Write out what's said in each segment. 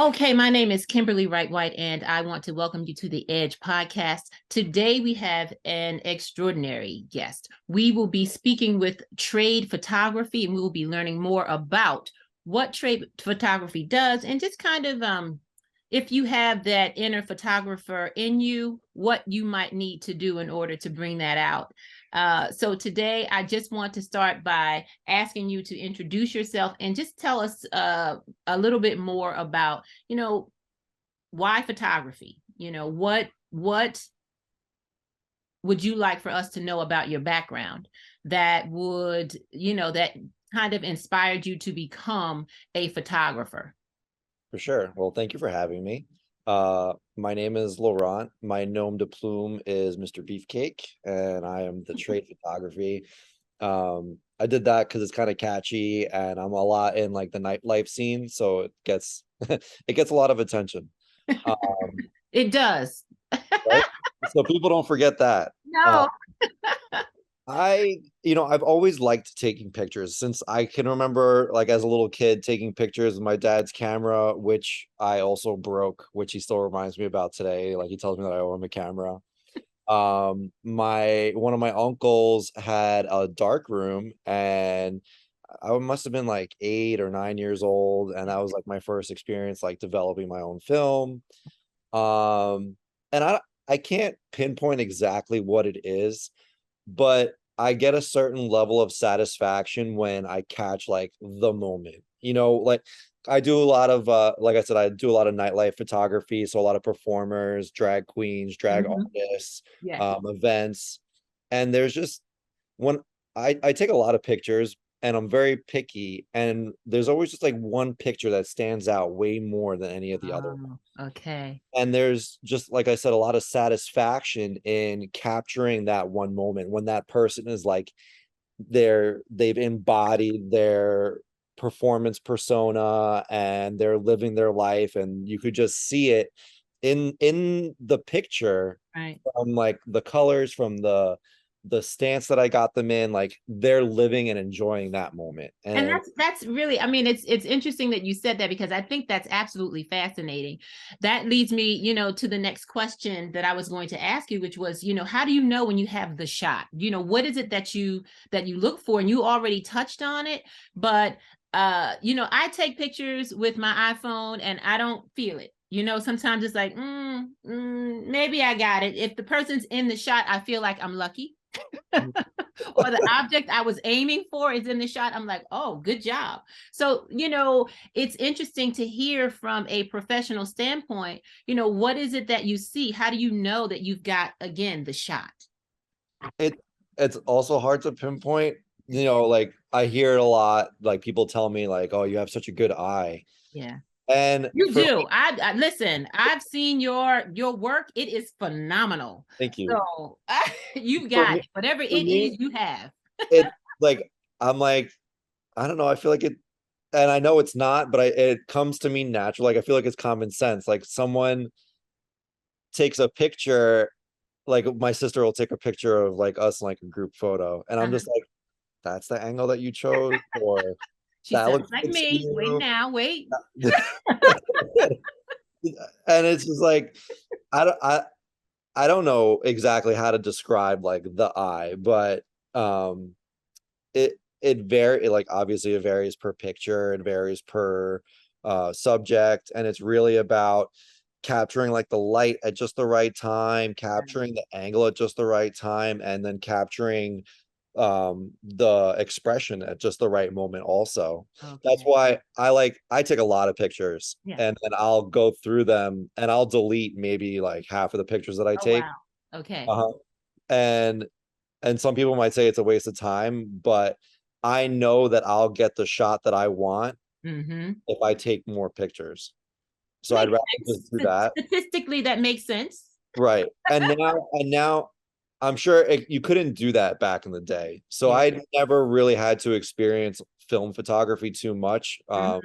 Okay, my name is Kimberly Wright-White, and I want to welcome you to the Edge podcast. Today, we have an extraordinary guest. We will be speaking with trade photography, and we will be learning more about what trade photography does, and just kind of, if you have that inner photographer in you, what you might need to do in order to bring that out. So today, I just want to start by asking you to introduce yourself and just tell us a little bit more about, why photography? What would you like for us to know about your background that would, that kind of inspired you to become a photographer? For sure. Well, thank you for having me. My name is Laurent. My nom de plume is Mr. Beefcake, and I am the trade photography. I did that because it's kind of catchy, and I'm a lot in like the nightlife scene, so it gets it gets a lot of attention. Um, It does. right? So people don't forget that. Uh, No. I've always liked taking pictures since I can remember, like as a little kid, taking pictures with my dad's camera, which I also broke, which he still reminds me about today. Like he tells me that I owe him a camera. My one of my uncles had a dark room, and I must have been like 8 or 9 years old, and that was like my first experience like developing my own film. And I can't pinpoint exactly what it is, but I get a certain level of satisfaction when I catch like the moment. Like I do a lot of like I said, I do a lot of nightlife photography, so a lot of performers, drag queens, drag Mhm. artists, Yes. events. And there's just when I take a lot of pictures and I'm very picky, and there's always just like one picture that stands out way more than any of the other. Oh, okay. And there's just, like I said, a lot of satisfaction in capturing that one moment when that person is like they've embodied their performance persona and they're living their life, and you could just see it in the picture, Right. from like the colors, from the stance that I got them in, like they're living and enjoying that moment. And And that's really, I mean, it's interesting that you said that, because I think that's absolutely fascinating. That leads me, to the next question that I was going to ask you, which was, how do you know when you have the shot? What is it that you look for? And you already touched on it, but I take pictures with my iPhone and I don't feel it. Sometimes it's like, maybe I got it. If the person's in the shot, I feel like I'm lucky. Or the object I was aiming for is in the shot, I'm like, oh, good job. So, it's interesting to hear from a professional standpoint, what is it that you see? How do you know that you've got, again, the shot? it it's also hard to pinpoint. Like I hear it a lot, like people tell me like, oh, you have such a good eye. Yeah. And You for do. I listen. I've seen your work. It is phenomenal. Thank you. So you've For got me, it. Whatever it for is, me, you have. it like I'm like, I don't know, I feel like it, and I know it's not, but it comes to me natural. Like I feel like it's common sense. Like someone takes a picture, like my sister will take a picture of like us in like a group photo, and I'm Uh-huh. just like, that's the angle that you chose, or She that sounds looks like good to me. Wait you. now. Wait. And it's just like I don't I I don't know exactly how to describe like the eye, but like obviously it varies per picture, it varies per subject, and it's really about capturing like the light at just the right time, capturing the angle at just the right time, and then capturing the expression at just the right moment also. That's Okay. why I take a lot of pictures, Yeah. and then I'll go through them and I'll delete maybe like half of the pictures that I Oh, take. wow. Okay. Uh-huh. And some people might say it's a waste of time, but I know that I'll get the shot that I want Mm-hmm. if I take more pictures. So I'd Makes rather just sense. do that. Statistically, that makes sense. Right. And now I'm sure you couldn't do that back in the day. So Yeah. I never really had to experience film photography too much. Mhm.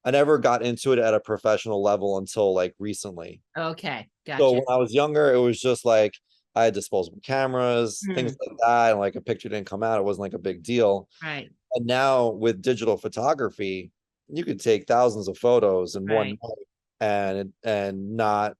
I never got into it at a professional level until like recently. Okay. So Gotcha. when I was younger, it was just like I had disposable cameras, things Mm, like that, and like a picture didn't come out, it wasn't like a big deal. right. And now with digital photography, you could take thousands of photos in one Right. night and not,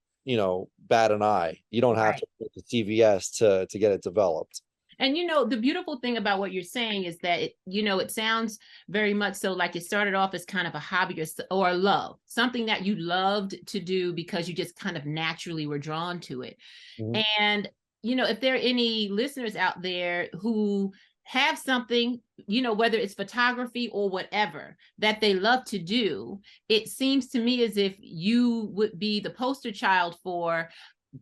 bat an eye. You don't have Right. to go to CVS to get it developed. And the beautiful thing about what you're saying is that it sounds very much so like it started off as kind of a hobby or a love, something that you loved to do because you just kind of naturally were drawn to it. Mhm. And if there are any listeners out there who have something, whether it's photography or whatever that they love to do, it seems to me as if you would be the poster child for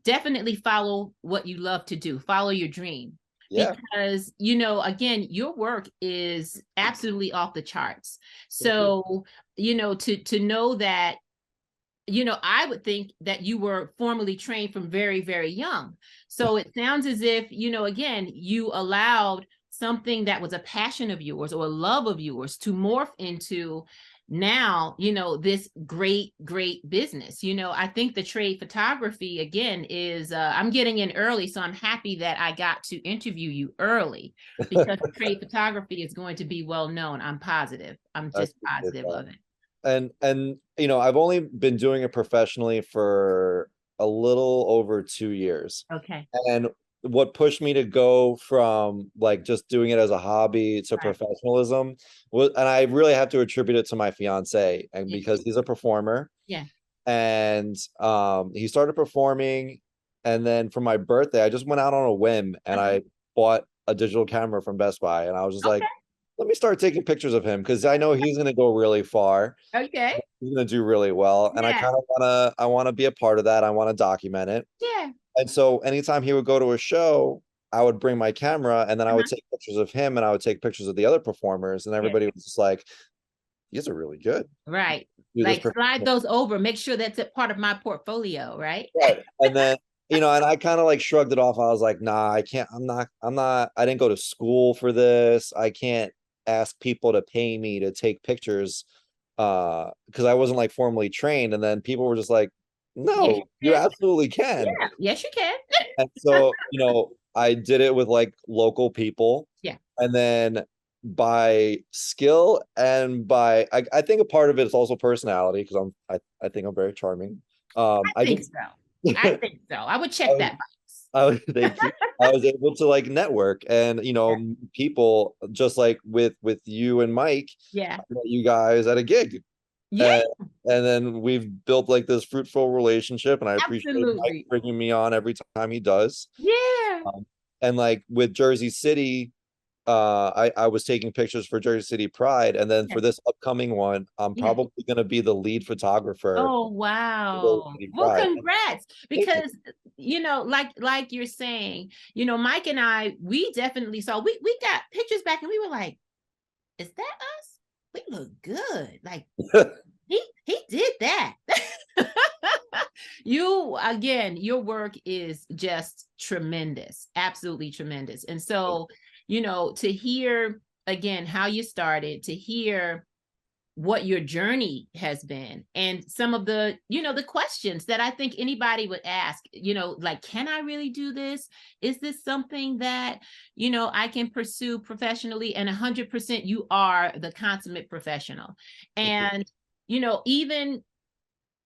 definitely follow what you love to do, follow your dream. Yeah. Because, again, your work is absolutely off the charts. Thank you. So, to know that, I would think that you were formally trained from very, very young. So it sounds as if, again, you allowed something that was a passion of yours or a love of yours to morph into now, this great, great business. I think the trade photography, again, is, I'm getting in early, so I'm happy that I got to interview you early because the trade photography is going to be well known. I'm positive. I'm I just appreciate positive that. of it. And I've only been doing it professionally for a little over 2 years. Okay. And what pushed me to go from like just doing it as a hobby to Right. professionalism was, and I really have to attribute it to my fiance, and Yeah. because he's a performer, Yeah. and he started performing, and then for my birthday I just went out on a whim and Uh-huh. I bought a digital camera from Best Buy, and I was just like, Okay. let me start taking pictures of him because I know he's going to go really far. Okay. He's going to do really well, and Yeah. I want to be a part of that. I want to document it. Yeah. And so anytime he would go to a show, I would bring my camera and then I would Uh-huh. take pictures of him and I would take pictures of the other performers, and Yeah. everybody was just like, these are really good. Right. Do this Like slide professionally. those over. Make sure that's a part of my portfolio, right? Right. And then, and I kind of like shrugged it off. I was like, nah, I can't, I didn't go to school for this. I can't ask people to pay me to take pictures because I wasn't like formally trained. And then people were just like, Yes, no, you you can. absolutely can. Yeah. Yes, you can. And so, I did it with like local people. Yeah. And then by skill and I think a part of it is also personality because I think I'm very charming. I I think just so. I think so. I would I check was, that box. thank you. I was able to like network and Yeah. people just like with you and Mike, Yeah. I met you guys at a gig, Yeah. and then we've built like this fruitful relationship, and I appreciate Mike Absolutely. bringing me on every time he does. Yeah. Um, and like with Jersey City, I was taking pictures for Jersey City Pride, and then Yeah. for this upcoming one, I'm Yeah. probably going to be the lead photographer Oh, for Jersey wow. City Well, Pride. congrats. Thank you. Because, like you're saying, Mike and I, we definitely saw, we got pictures back and we were like, is that us? We look good. Like he did that. Your work is just tremendous, absolutely tremendous. And so, to hear again how you started, to hear what your journey has been and some of the questions that I think anybody would ask, like, can I really do this? Is this something that, I can pursue professionally? And 100% you are the consummate professional. Thank you. And, even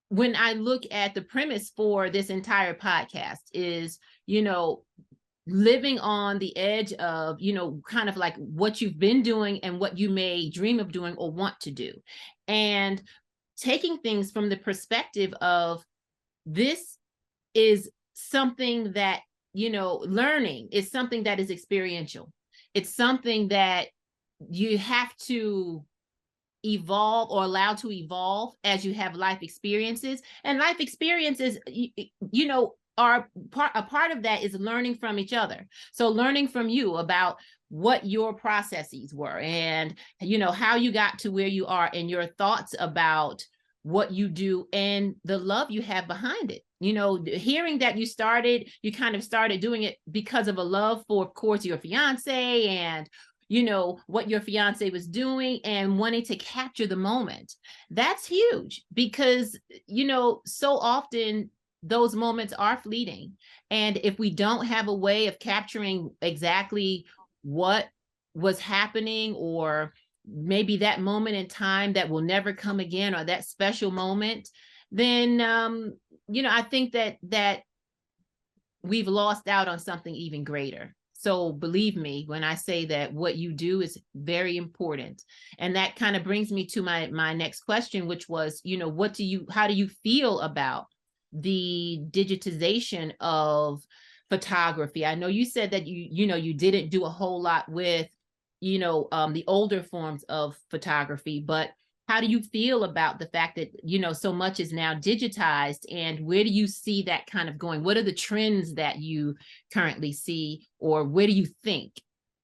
when I look at the premise for this entire podcast is, living on the edge of, kind of like what you've been doing and what you may dream of doing or want to do. And taking things from the perspective of this is something that, learning is something that is experiential. It's something that you have to evolve or allow to evolve as you have life experiences. And life experiences, are a part of that is learning from each other. So learning from you about what your processes were and how you got to where you are and your thoughts about what you do and the love you have behind it. Hearing that you kind of started doing it because of a love for, of course, your fiance and what your fiance was doing and wanting to capture the moment. That's huge because, so often those moments are fleeting. And if we don't have a way of capturing exactly what was happening or maybe that moment in time that will never come again, or that special moment, then I think that we've lost out on something even greater. So believe me when I say that what you do is very important. And that kind of brings me to my next question, which was, how do you feel about the digitization of photography? I know you said that you didn't do a whole lot with, the older forms of photography, but how do you feel about the fact that so much is now digitized, and where do you see that kind of going? What are the trends that you currently see, or where do you think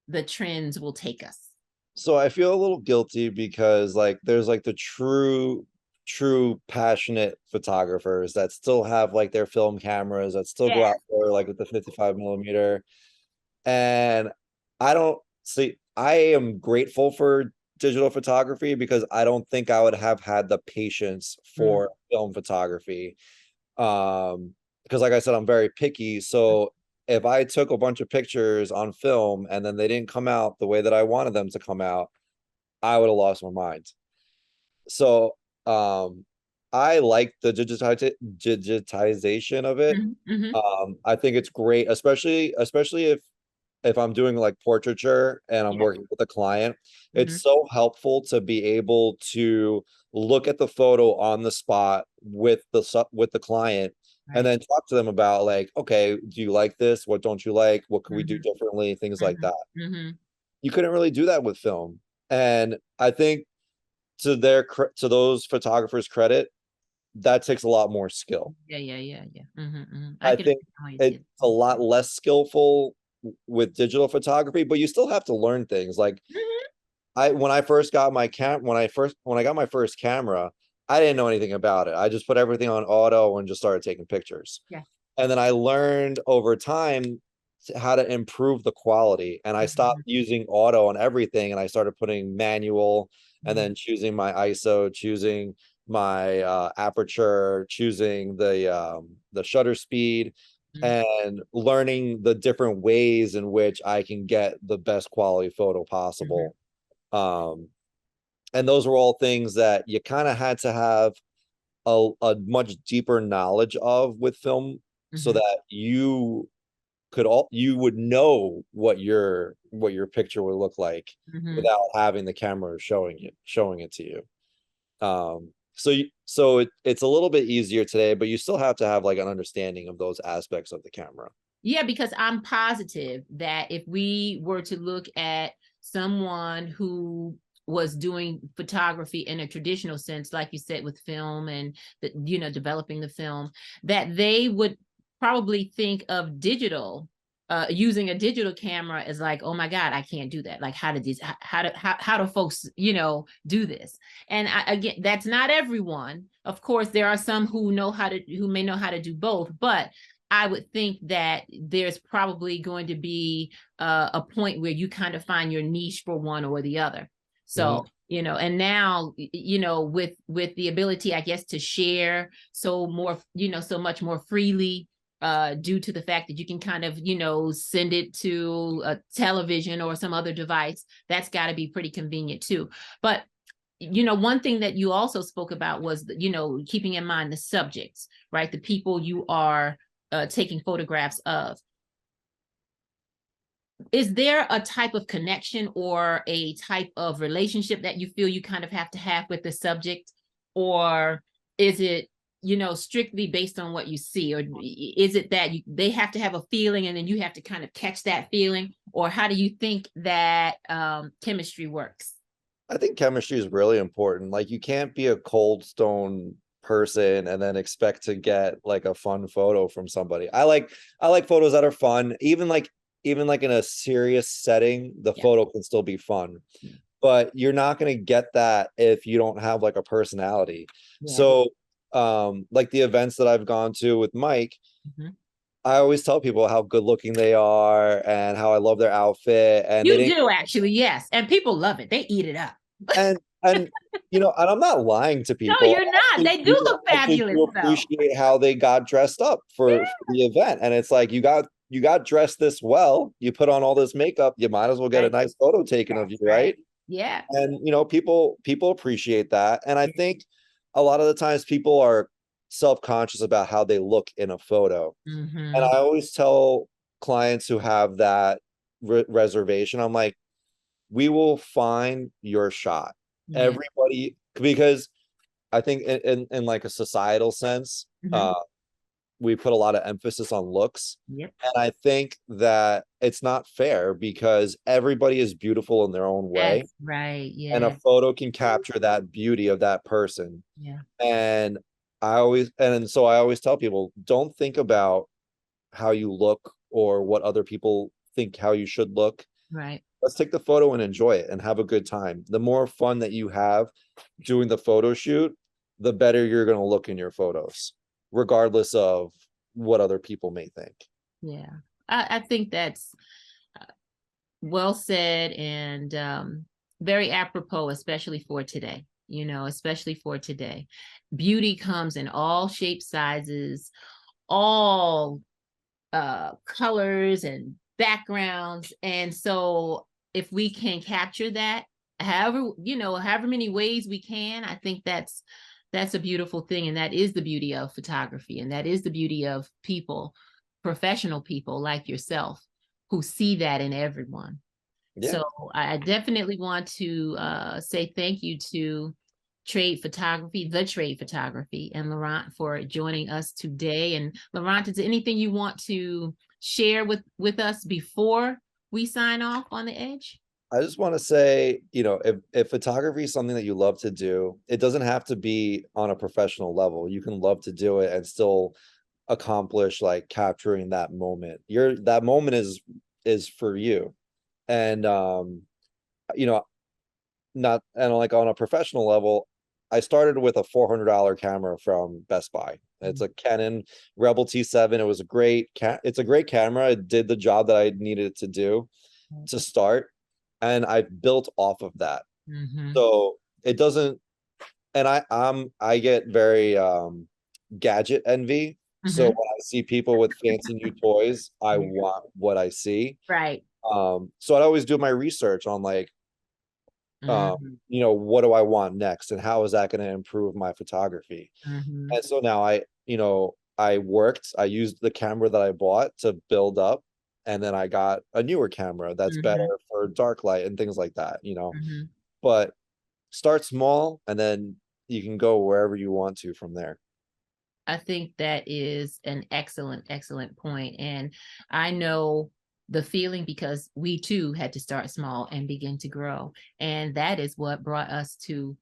the trends will take us? So I feel a little guilty because like there's like the true passionate photographers that still have like their film cameras that still go Yeah. out there like with the 55 millimeter. And I don't see, I am grateful for digital photography because I don't think I would have had the patience Mm, for film photography. Because like I said, I'm very picky. So if I took a bunch of pictures on film and then they didn't come out the way that I wanted them to come out, I would have lost my mind. So I like the digitization of it. mm, mm, I think it's great, especially if I'm doing like portraiture and I'm yeah. working with a client. Mm, It's so helpful to be able to look at the photo on the spot with the client and right. then talk to them about like, okay, do you like this? What don't you like? What can we do Mm, differently? Things like mm, that. mm. You couldn't really do that with film. And I think to those photographers' credit, that takes a lot more skill. Yeah, yeah, yeah, yeah. I I can think understand how you see it's it. a lot less skillful with digital photography, but you still have to learn things. Like Mhm. I when I first got my when I got my first camera, I didn't know anything about it. I just put everything on auto and just started taking pictures. Yeah. And then I learned over time how to improve the quality. And I stopped Mhm, using auto on everything and I started putting manual and mhm, then choosing my ISO, choosing my aperture, choosing the shutter speed mhm, and learning the different ways in which I can get the best quality photo mhm, possible. Um, and those were all things that you kind of had to have a much deeper knowledge of with film so mhm, that you would know what your picture would look like mhm. without having the camera showing it to you. It's a little bit easier today, but you still have to have like an understanding of those aspects of the camera. Yeah, because I'm positive that if we were to look at someone who was doing photography in a traditional sense, like you said, with film and developing the film, that they would probably think of using a digital camera as like, oh my God, I can't do that. Like, how do folks, do this? And again, that's not everyone. Of course, there are some who may know how to do both, but I would think that there's probably going to be a point where you kind of find your niche for one or the other. Mhm. So, and now, with the ability, I guess, to share so much more freely, due to the fact that you can kind of, send it to a television or some other device, that's got to be pretty convenient too. But one thing that you also spoke about was, keeping in mind the subjects, right? The people you are taking photographs of. Is there a type of connection or a type of relationship that you feel you kind of have to have with the subject? Or is it, strictly based on what you see? Or is it that they have to have a feeling and then you have to kind of catch that feeling? Or how do you think that chemistry works? I think chemistry is really important. Like you can't be a cold stone person and then expect to get like a fun photo from somebody. I like photos that are fun. Even like in a serious setting, the Yeah. photo can still be fun. Yeah. But you're not going to get that if you don't have like a personality. Yeah. So like the events that I've gone to with Mike, Mhm. I always tell people how good looking they are and how I love their outfit and they You didn't do actually, yes. And people love it. They eat it up. and and I'm not lying to No, people. you're not. They do look I actually fabulous do though. appreciate how they got dressed up for the event. And it's like you got dressed this well, you put on all this makeup, you might as well get a Right. nice photo taken of you, That's right. right? Yeah. And people appreciate that. And I think a lot of the times people are self-conscious about how they look in a photo. And Mm-hmm. I always tell clients who have that reservation, I'm like, we will find your shot. Yeah. Everybody, because I think in like a societal sense, Mm-hmm. we put a lot of emphasis on looks. Yep. And I think that it's not fair because everybody is beautiful in their own way. That's right. And a Yeah. photo can capture that beauty of that person. Yeah. And so I always tell people, don't think about how you look or what other people think how you should look. Right. Let's take the photo and enjoy it and have a good time. The more fun that you have doing the photo shoot, the better you're going to look in your photos, regardless of what other people may think. Yeah. I think that's well said, and very apropos, especially for today. Especially for today. Beauty comes in all shapes, sizes, all colors and backgrounds. And so if we can capture that, however many ways we can, I think that's a beautiful thing. And that is the beauty of photography. And that is the beauty of people, professional people like yourself, who see that in everyone. Yeah. So I definitely want to say thank you to the Trade Photography, and Laurent for joining us today. And Laurent, is there anything you want to share with us before we sign off on the Edge? I just want to say, if photography is something that you love to do, it doesn't have to be on a professional level. You can love to do it and still accomplish like capturing that moment. That moment is for you. And you know, not and like on a professional level, I started with a $400 camera from Best Buy. It's a Canon Rebel T7. It was it's a great camera. It did the job that I needed it to do to start, and I built off of that. Mm-hmm. So it doesn't, and I get very gadget envy. So Mm-hmm. when I see people with fancy new toys, I want what I see. Right. So I'd always do my research on like, Mm-hmm. what do I want next and how is that going to improve my photography? Mm-hmm. And so now I used the camera that I bought to build up, and then I got a newer camera that's Mm-hmm. better for dark light and things like that, Mm-hmm. but start small and then you can go wherever you want to from there. I think that is an excellent, excellent point. And I know the feeling because we too had to start small and begin to grow. And that is what brought us to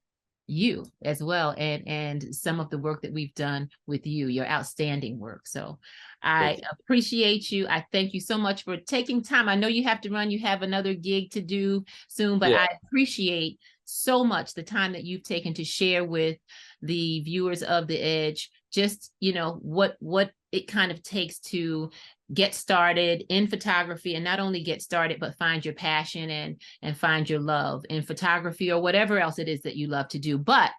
you as well. And some of the work that we've done with you, your outstanding work. So I appreciate you. I thank you so much for taking time. I know you have to run, you have another gig to do soon, but Yeah, I appreciate so much the time that you've taken to share with the viewers of The Edge, just what it kind of takes to get started in photography, and not only get started but find your passion and find your love in photography or whatever else it is that you love to do, but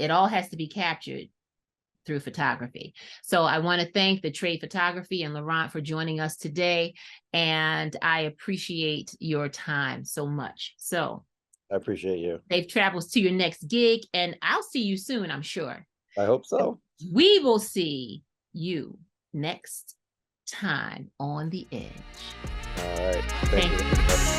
it all has to be captured through photography. So I want to thank the Trade Photography and Laurent for joining us today, and I appreciate your time so much. So I appreciate you. safe travels to your next gig, and I'll see you soon, I'm sure. I hope so. We will see you next time on The Edge. All right. Thank you.